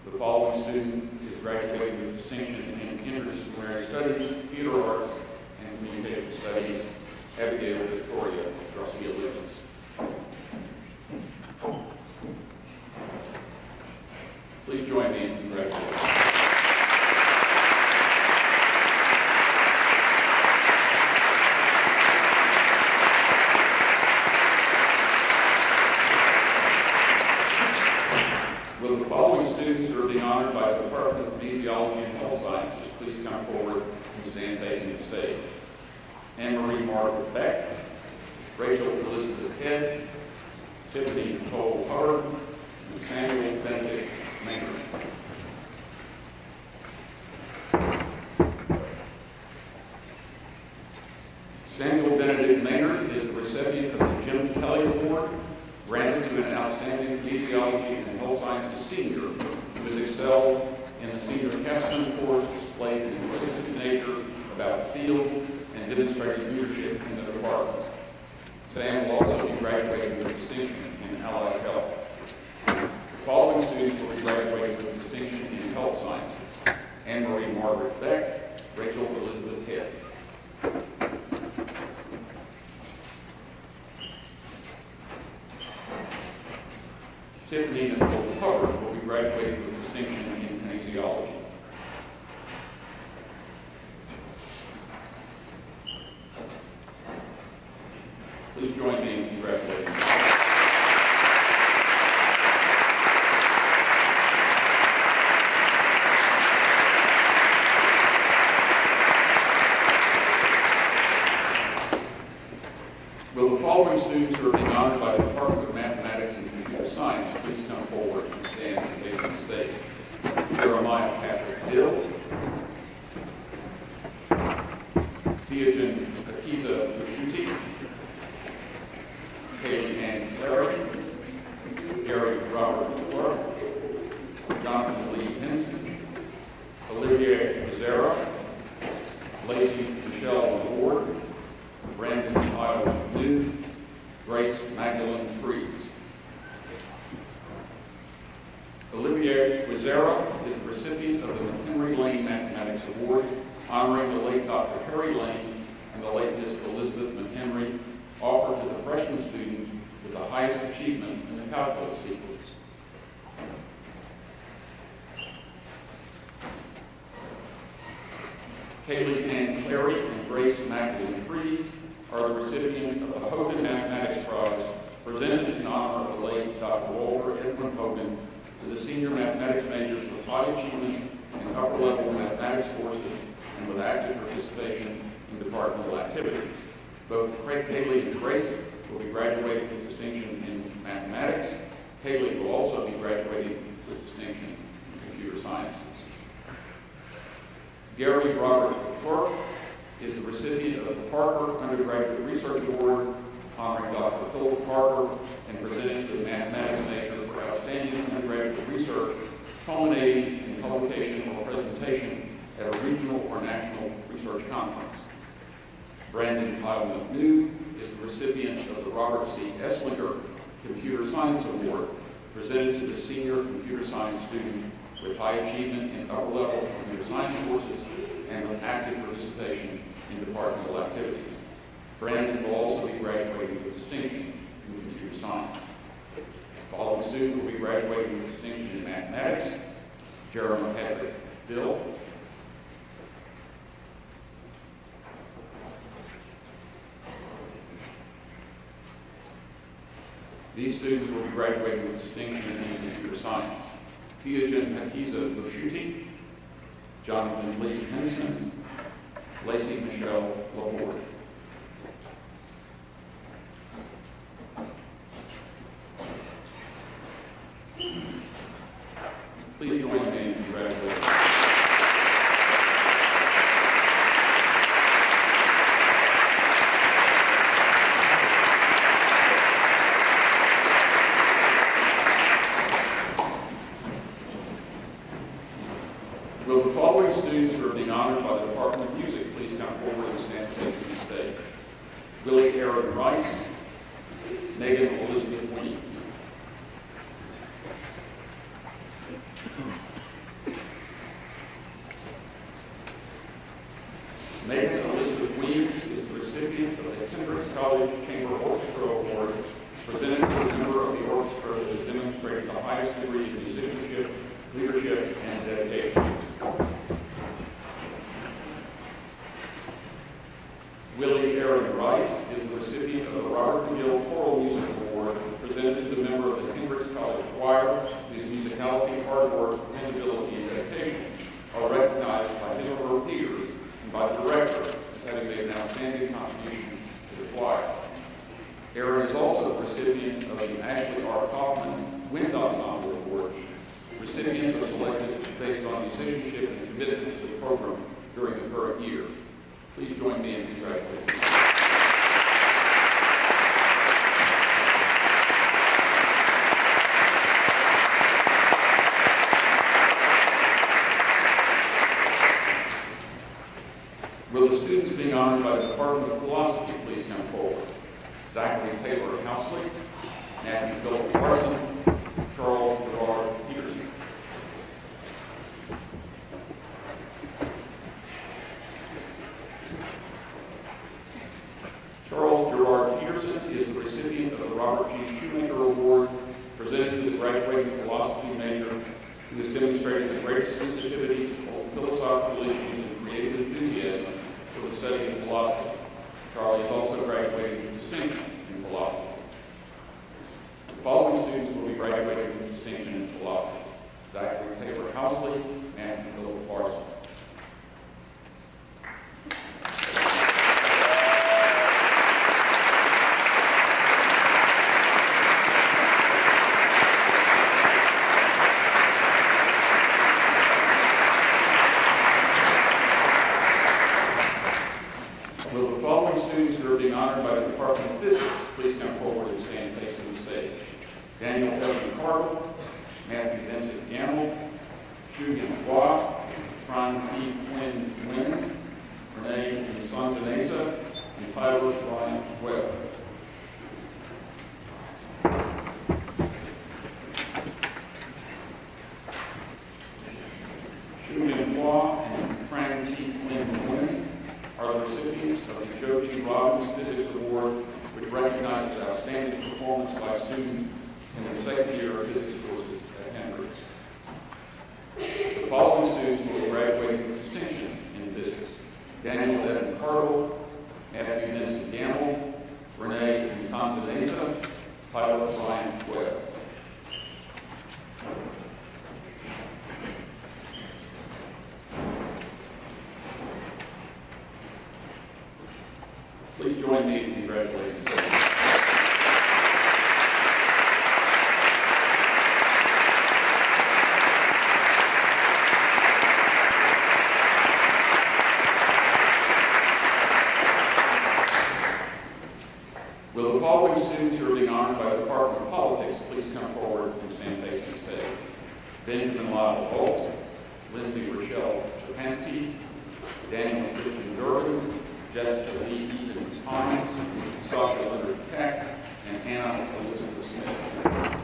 The following student is graduating with distinction in interdisciplinary studies, theater arts, and communication studies, Abigail Victoria Garcia Lucas. Please join me in congratulating. Will the following students who are being honored by the Department of Kinesiology and Health Sciences please come forward and stand facing the stage? Anne-Marie Margaret Beck, Rachel Elizabeth Head, Tiffany Nicole Hubbard, and Samuel Benedict Maynard. Samuel Benedict Maynard is the recipient of the Jim Kelly Award, granted to an outstanding kinesiology and health sciences senior who has excelled in the senior capstone course, displayed an inquisitive nature about the field, and demonstrated leadership in the department. Sam will also be graduating with distinction in allied health. The following students will be graduating with distinction in health sciences: Anne-Marie Margaret Beck, Rachel Elizabeth Head. Tiffany Nicole Hubbard will be graduating with distinction in kinesiology. Please join me in congratulating. Will the following students who are being honored by the Department of Mathematics and Computer Science please come forward and stand facing the stage? Jeremiah Patrick Dill, Theogen Akiza Bushuti, Kaylee Ann Clary, Gary Robert Clark, Jonathan Lee Henson, Olivier Rosera, Lacey Michelle Ward, Brandon Kyle New, Grace Magdalene Trees. Olivier Rosera is the recipient of the McHenry Lane Mathematics Award, honoring the late Dr. Harry Lane and the late Miss Elizabeth McHenry, offered to the freshman student with the highest achievement in the calculus sequence. Kaylee Ann Clary and Grace Magdalene Trees are the recipients of the Hogan Mathematics Prize, presented in honor of the late Dr. Walter Edwin Hogan to the senior mathematics majors with high achievement in upper-level mathematics courses and with active participation in departmental activities. Both Kaylee and Grace will be graduating with distinction in mathematics. Kaylee will also be graduating with distinction in computer sciences. Gary Robert Clark is the recipient of the Parker Undergraduate Research Award, honoring Dr. Philip Parker and presented to the mathematics major for outstanding undergraduate research, culminating in publication or presentation at a regional or national research conference. Brandon Kyle McNew is the recipient of the Robert C. Esslinger Computer Science Award, presented to the senior computer science student with high achievement in upper-level computer science courses and with active participation in departmental activities. Brandon will also be graduating with distinction in computer science. The following student will be graduating with distinction in mathematics: Jeremiah Patrick Bill, these students will be graduating with distinction in computer science: Theogen Akiza Bushuti, Jonathan Lee Henson, Lacey Michelle Laborde. Please join me in congratulating. Will the following students who are being honored by the Department of Music please come forward and stand facing the stage? Willie Aaron Rice, Megan Elizabeth Weems. Megan Elizabeth Weems is the recipient of the Hendrix College Chamber Orchestra Award, presented to a member of the orchestra who has demonstrated the highest degree of musicianship, leadership, and dedication. Willie Aaron Rice is the recipient of the Robert McGill Choral Music Award, presented to the member of the Hendrix College Choir, whose musicality, hard work, and ability and dedication are recognized by his or her peers and by the director as having made an outstanding contribution to the choir. Aaron is also the recipient of the Ashley R. Kaufman Wind Ensemble Award. Recipients are selected based on musicianship and commitment to the program during the current year. Please join me in congratulating. Will the students being honored by the Department of Philosophy please come forward? Zachary Taylor Housley, Matthew Philip Carson, Charles Gerard Peterson. Charles Gerard Peterson is the recipient of the Robert G. Shoemaker Award, presented to the graduating philosophy major who has demonstrated the greatest sensitivity to philosophical issues and creative enthusiasm for the study of philosophy. Charlie is also graduating with distinction in philosophy. The following students will be graduating with distinction in philosophy: Zachary Taylor Housley and Philip Larson. Will the following students who are being honored by the Department of Physics please come forward and stand facing the stage? Daniel Evan Carter, Matthew Vincent Gamble, Shu Yin Hua, Tron T. Quinn Nguyen, Renee Nsanzanesa, and Tyler Ryan Webb. Shu Yin Hua and Tron T. Quinn Nguyen are the recipients of the Joe G. Robbins Physics Award, which recognizes outstanding performance by students in their second year of physics courses at Hendrix. The following students will be graduating with distinction in physics: Daniel Evan Cardle, Matthew Vincent Gamble, Renee Nsanzanesa, Tyler Ryan Webb. Please join me in congratulating. Will the following students who are being honored by the Department of Politics please come forward and stand facing the stage? Benjamin Lyle Holt, Lindsay Rochelle Chapansky, Daniel Christian Durbin, Jessica Lee Eaton Hines, Sasha Leonard Peck, and Hannah Elizabeth Smith.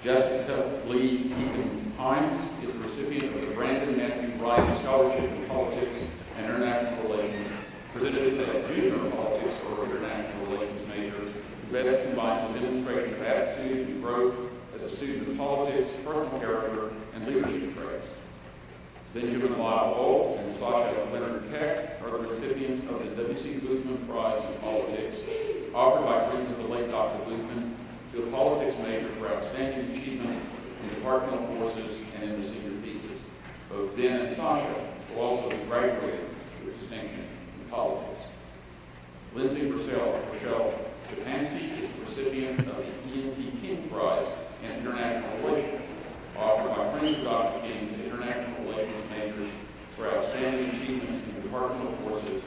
Jessica Lee Eaton Hines is the recipient of the Brandon Matthew Ryan Scholarship in Politics and International Relations, presented to the Junior Politics or International Relations major, who best combines a demonstration of aptitude and growth as a student of politics, personal character, and leadership traits. Benjamin Lyle Holt and Sasha Leonard Keck are the recipients of the W.C. Boothman Prize in Politics, offered by friends of the late Dr. Boothman to a politics major for outstanding achievement in departmental courses and in the senior thesis. Both Ben and Sasha will also be graduating with distinction in politics. Lindsay Purcell Michelle Japansky is the recipient of the E&T King Prize in International Relations, offered by Friends of Dr. King to international relations majors for outstanding achievement in departmental courses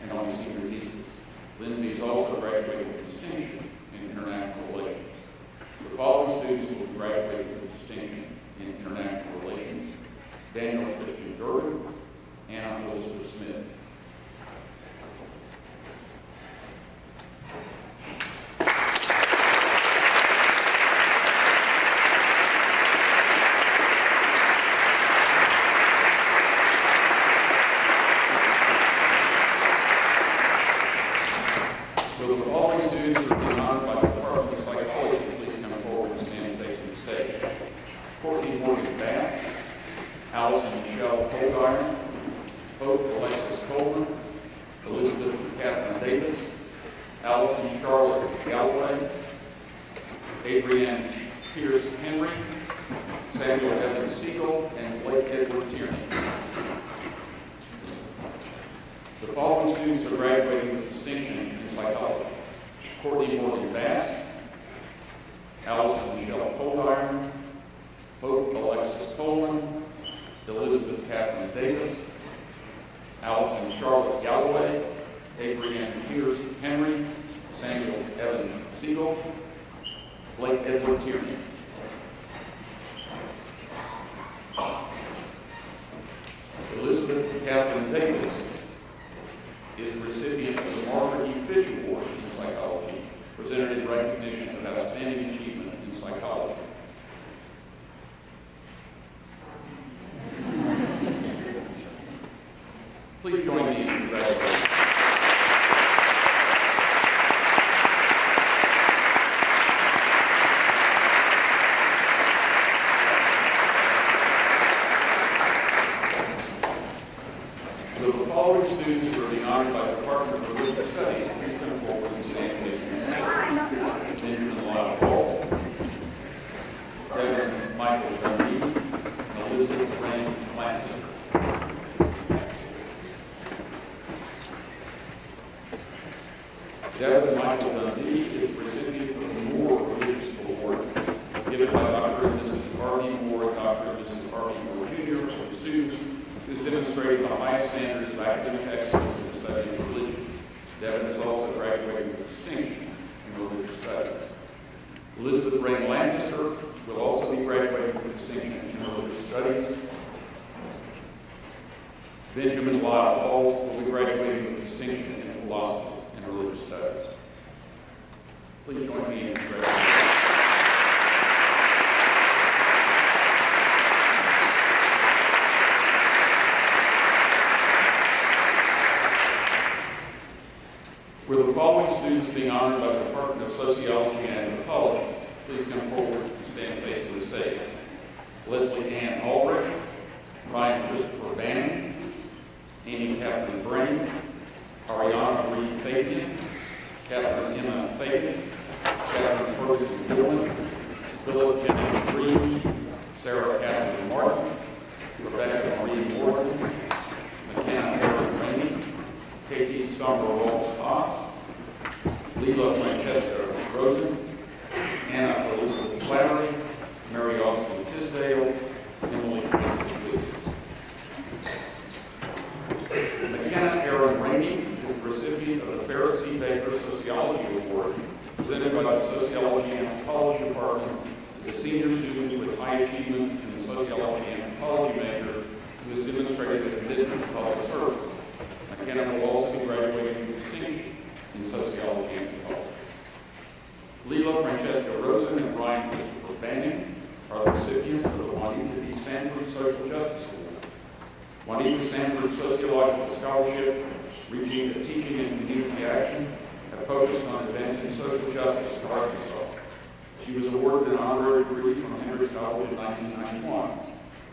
and on senior thesis. Lindsay is also graduating with distinction in international relations. The following students will be graduating with distinction in international relations: Daniel Christian Durbin, Anna Elizabeth Smith. Will the following students who are being honored by the Department of Psychology please come forward and stand facing the stage? Courtney Morgan Bass, Allison Michelle Coldiron, Hope Alexis Coleman, Elizabeth Catherine Davis, Allison Charlotte Galloway, Adrienne Pierce Henry, Samuel Evan Siegel, and Blake Edward Tierney. The following students are graduating with distinction in psychology: Courtney Morgan Bass, Allison Michelle Coldiron, Hope Alexis Coleman, Elizabeth Catherine Davis, Allison Charlotte Galloway, Adrienne Pierce Henry, Samuel Evan Siegel, Blake Edward Tierney. Elizabeth Catherine Davis is the recipient of the Margaret E. Fitch Award in Psychology, presented in recognition of outstanding achievement in psychology. Please join me in congratulating. Will the following students who are being honored by the Department of Religious Studies please come forward and stand facing the stage? Benjamin Lyle Holt, Reverend Michael Dundee, and Elizabeth Rain Lancaster. Reverend Michael Dundee is the recipient of the Moore Religious Award, given by Dr. and Mrs. R.D. Moore and Dr. and Mrs. R.D. Moore Jr. for the students who's demonstrated the highest standards of academic excellence in the study of religion. Devin is also graduating with distinction in religious studies. Elizabeth Rain Lancaster will also be graduating with distinction in religious studies. Benjamin Lyle Holt will be graduating with distinction in philosophy and religious studies. Please join me in congratulating. Will the following students being honored by the Department of Sociology and Anthropology please come forward and stand facing the stage? Leslie Ann Ulrich, Ryan Christopher Bannon, Amy Catherine Brain, Ariana Marie Fabian, Catherine Emma Fabian, Catherine Ferguson Gilman, Philip Jennings Green, Sarah Catherine Martin, Rebecca Marie Morton, McKenna Aaron Rainey, Katie Summer Rolfs Haas, Leela Francesca Rosen, Anna Elizabeth Slattery, Mary Austin Tisdale, Emily Francis Williams. McKenna Aaron Rainey is the recipient of the Ferris C. Baker Sociology Award, presented by the Sociology and Anthropology Department to the senior student with high achievement in the Sociology and Anthropology major who has demonstrated a commitment to public service. McKenna will also be graduating with distinction in Sociology and Anthropology. Leela Francesca Rosen and Ryan Christopher Banning are the recipients of the Juanita B. Sanford Social Justice Award. Juanita Sanford Sociological Scholarship, Reaching the Teaching and Community Action, have focused on advancing social justice in Arkansas. She was awarded an honorary degree from Hendrix College in 1991.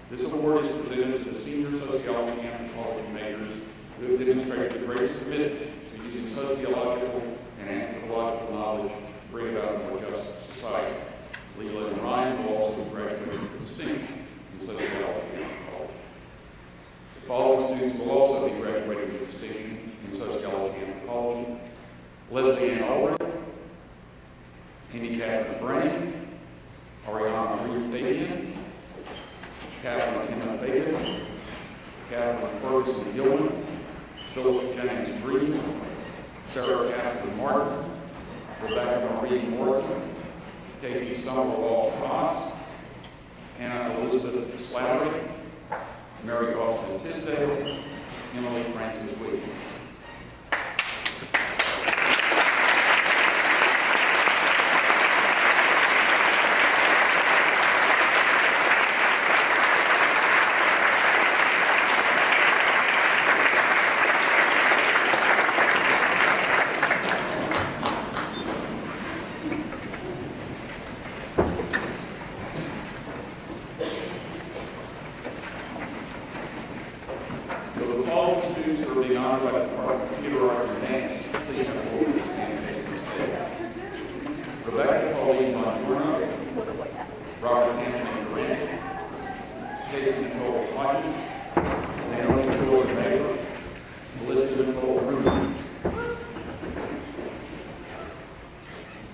This award is presented to the senior sociology and anthropology majors who have demonstrated the greatest commitment to using sociological and anthropological knowledge to bring about a more just society. Leela and Ryan will also be graduating with distinction in sociology and anthropology. The following students will also be graduating with distinction in sociology and anthropology: Leslie Ann Ulrich, Newman, Philip Jennings Green, Sarah Catherine Martin, Rebecca Marie Morton, Katie Summerall Thomas, Hannah Elizabeth Slattery, Mary Austin Tisdale, Emily Francis Williams.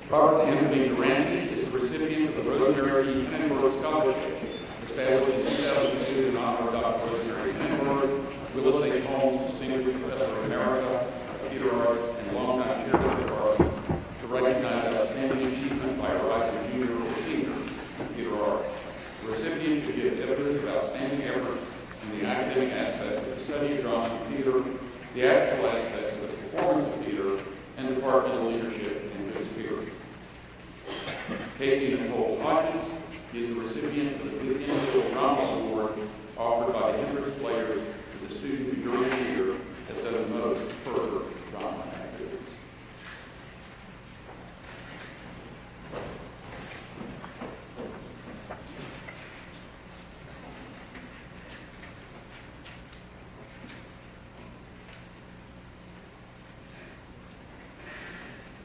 Robert Anthony Durante is the recipient of the Rosemary E. Penberg Scholarship, established in 2002 in honor of Dr. Rosemary Penberg, Willis H. Holmes Distinguished Professor Emerita of Theater Arts and longtime chair of the department, to recognize outstanding achievement by a rising junior or senior in theater arts. The recipient should give evidence of outstanding effort in the academic aspects of the study of drama and theater, the active aspects of the performance of theater, and departmental leadership and good spirit. Casey Nicole Hodges is the recipient of the Good Individual Drama Award offered by the Hendrix players to the student who during the year has done the most to further drama activities.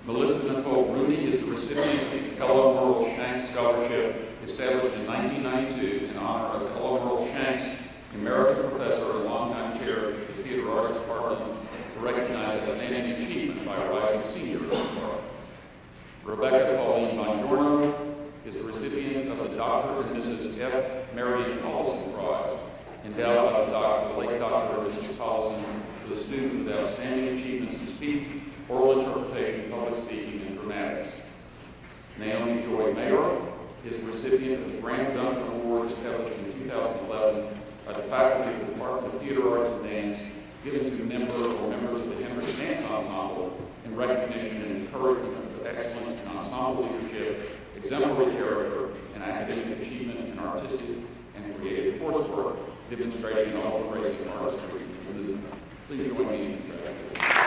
Melissa Nicole Rooney is the recipient of the Ella Merle Shanks Scholarship, established in 1992 in honor of Ella Merle Shanks, Emerita Professor and longtime chair of the Theater Arts Department, to recognize outstanding achievement by a rising senior in the department. Rebecca Pauline Bongiorno is the recipient of the Dr. and Mrs. F. Marion Tollison Prize, endowed by the late Dr. and Mrs. Tollison for the student with outstanding achievements in speech, oral interpretation, public speaking, and dramatics. Naomi Joy Mayer is the recipient of the Grant Duncan Award established in 2011 by the faculty of the Department of Theater Arts and Dance, given to member or members of the Hendrix Dance Ensemble in recognition and encouragement of excellence in ensemble leadership, exemplary character, and academic achievement in artistic and creative coursework, demonstrating an all-embracing artistry movement. Please join me in congratulating.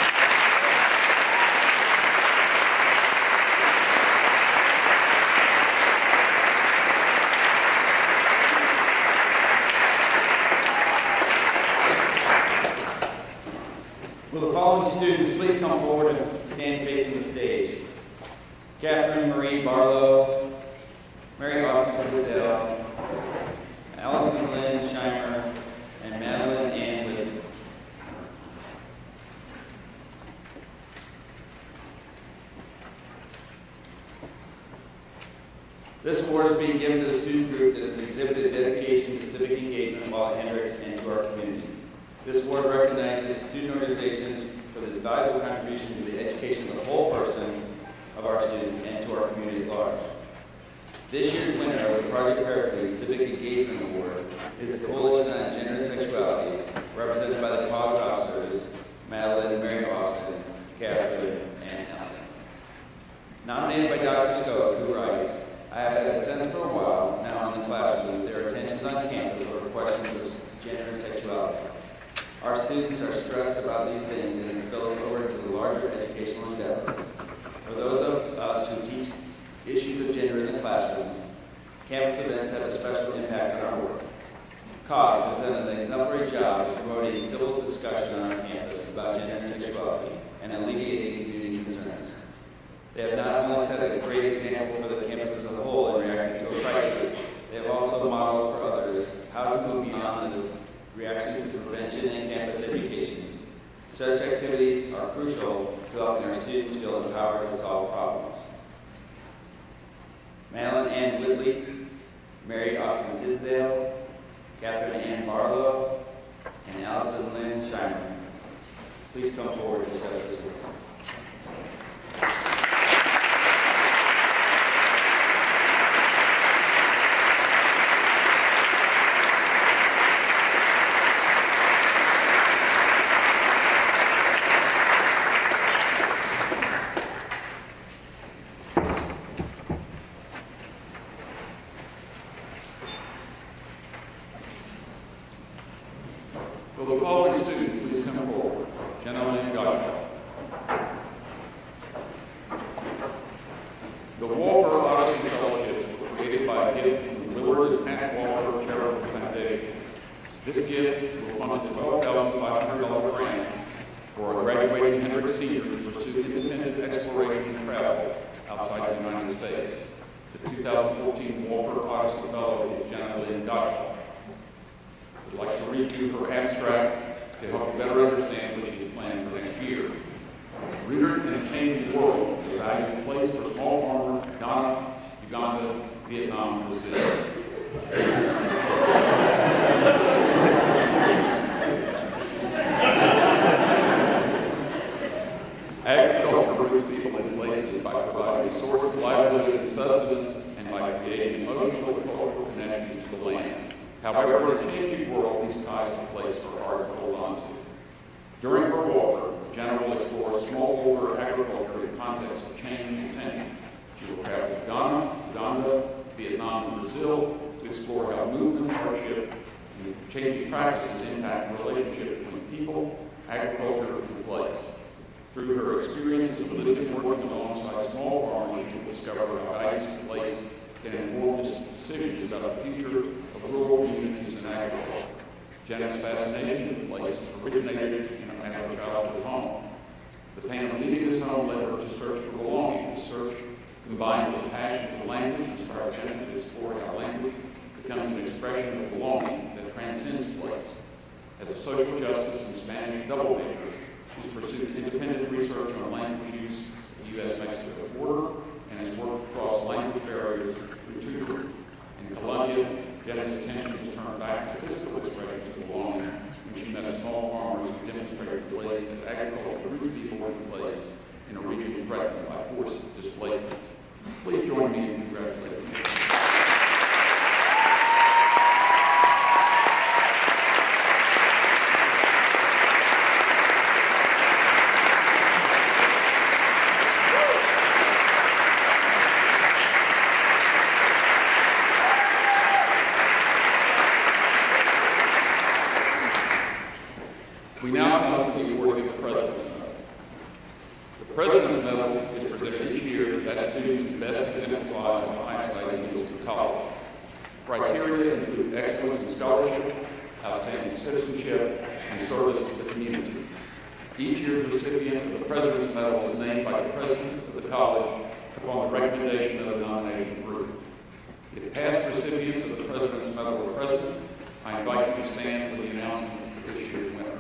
Will the following students please come forward and stand facing the stage? Catherine Marie Barlow, Mary Austin Tisdale, Allison Lynn Scheimer, and Madeline Ann Whitty. This award is being given to the student group that has exhibited dedication to civic engagement while at Hendrix and to our community. This award recognizes student organizations for this valuable contribution to the education of the whole person of our students and to our community at large. This year's winner of the Project Pericles Civic Engagement Award is the Coalition on Gender and Sexuality, represented by the COGS officers, Madeline and Mary Austin, Catherine, and Allison. Nominated by Dr. Scott, who writes, I have had a sense for a while now in the classroom that there are tensions on campus over questions of gender and sexuality. Our students are stressed about these things and it spills over into the larger educational endeavor. For those of us who teach issues of gender in the classroom, campus events have a special impact on our work. COGS has done an exemplary job of promoting civil discussion on our campus about gender and sexuality and alleviating community concerns. They have not only set a great example for the campus as a whole in reacting to a crisis, they have also modeled for others how to move beyond the reaction to prevention and campus education. Such activities are crucial to helping our students feel empowered to solve problems. Madeline Ann Whitley, Mary Austin Tisdale, Catherine Ann Barlow, and Allison Lynn Scheimer. Please come forward and accept this award. Will the following student please come forward? Gentlemen, Gottschalk. The Walker Odyssey Fellowships were created by a gift from the Willard and Pat Walker Charitable Foundation. This gift will fund a $12,500 grant for a graduating Hendrix senior to pursue independent exploration and travel outside the United States. The 2014 Walker Odyssey Fellow is Gentlemen, Gottschalk. I'd like to read you her abstract to help you better understand what she's planning for next year. Rooted in a changing world, the valued place for small farmers, Ghana, Uganda, Vietnam, and Brazil. Agriculture roots people in places by providing a source of livelihood and sustenance and by creating emotional and cultural connections to the land. However, in a changing world, these ties to place are hard to hold on to. During her walk, Jenna will explore smallholder agriculture in the context of change and tension. She will travel to Ghana, Uganda, Vietnam, and Brazil to explore how movement, hardship, and changing practices impact the relationship between people, agriculture, and place. Through her experiences of living and working alongside small farmers, she will discover how values of place can inform decisions about the future of rural communities and agriculture. Jenna's fascination with place originated in her childhood home. The pain of leaving this home led her to search for belonging. This search, combined with a passion for language, inspired Jenna to explore how language becomes an expression of belonging that transcends place. As a social justice and Spanish double major, she's pursued independent research on language use at the U.S.-Mexico border and has worked across language barriers through tutoring. In Colombia, Jenna's attention was turned back to physical expressions of belonging when she met small farmers who demonstrated the ways that agriculture roots people into place in a region threatened by forced displacement. Please join me in congratulating them. We now come to the awarding of the President's Medal. The President's Medal is presented each year to that student who best exemplifies the highest ideals of the college. Criteria include excellence in scholarship, outstanding citizenship, and service to the community. Each year's recipient of the President's Medal is named by the President of the college upon the recommendation of the nomination group. If past recipients of the President's Medal are present, I invite you to stand for the announcement of this year's winner.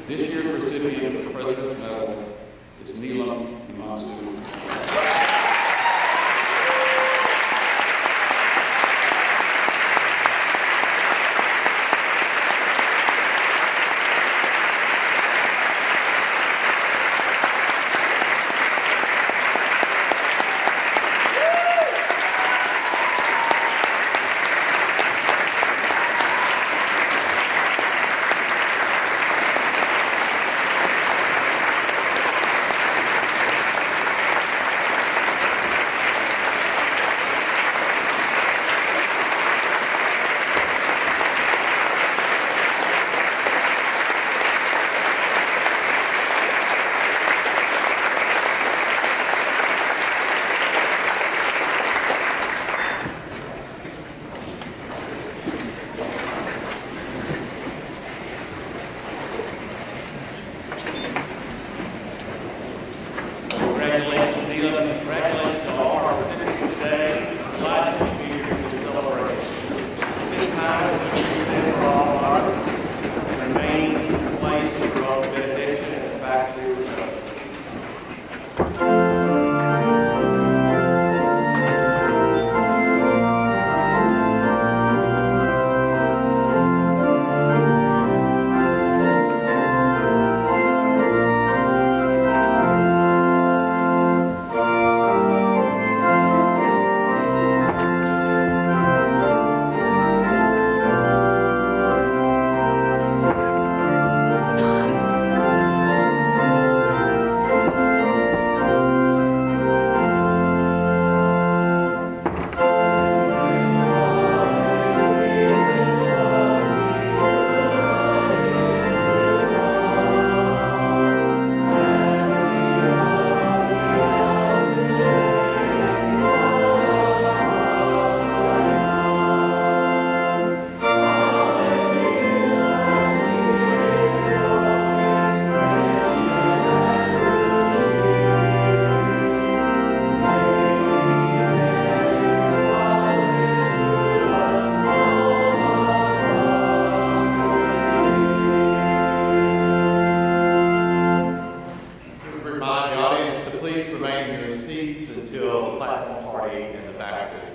This year's recipient of the President's Medal is Neelam Himansu.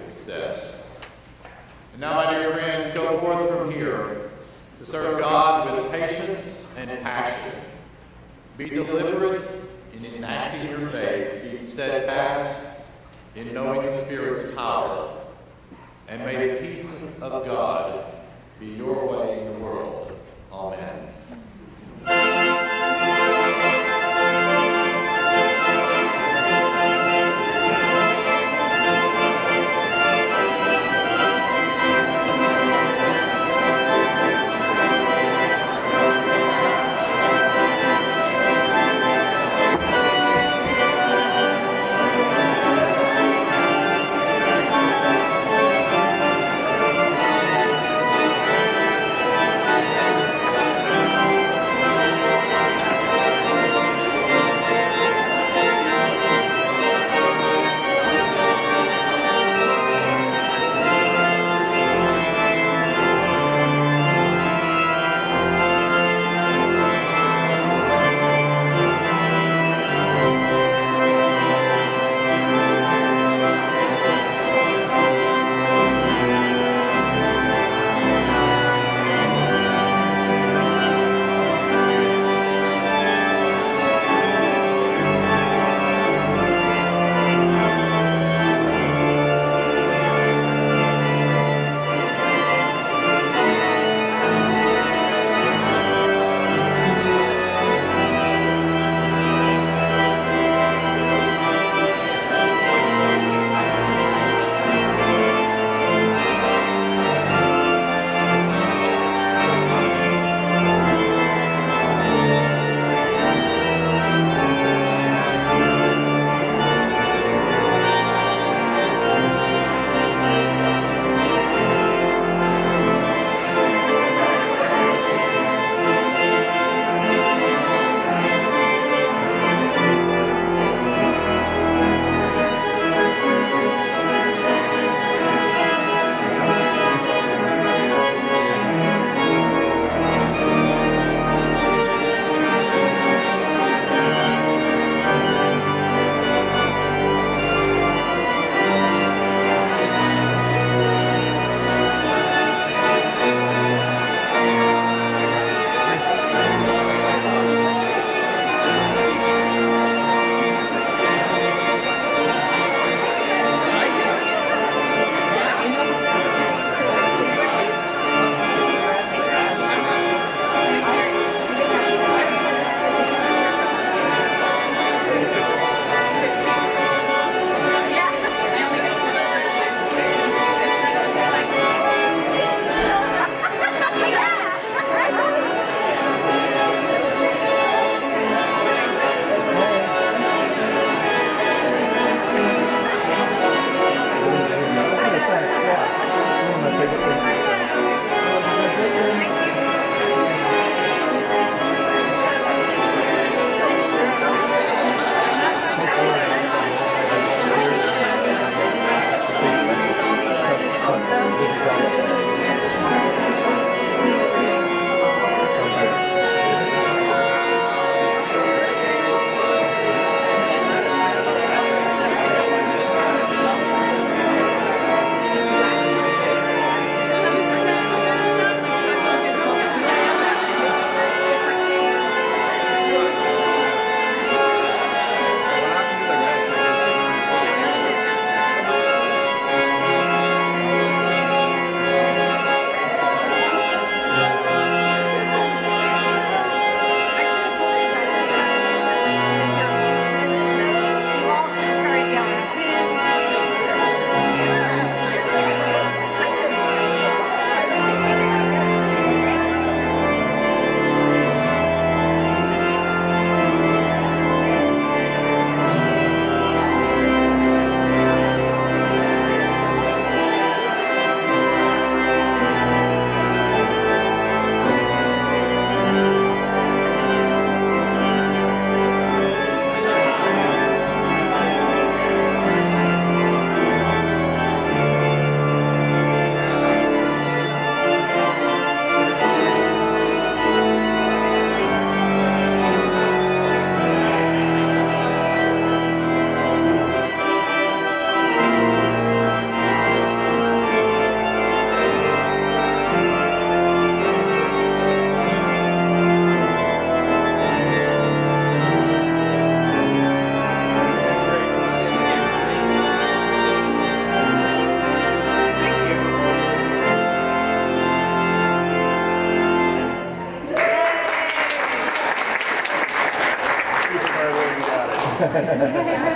possessed. And now, my dear friends, go forth from here to serve God with patience and passion. Be deliberate in enacting your faith. Be steadfast in knowing the Spirit's power. And may the peace of God be your way in the world. Amen.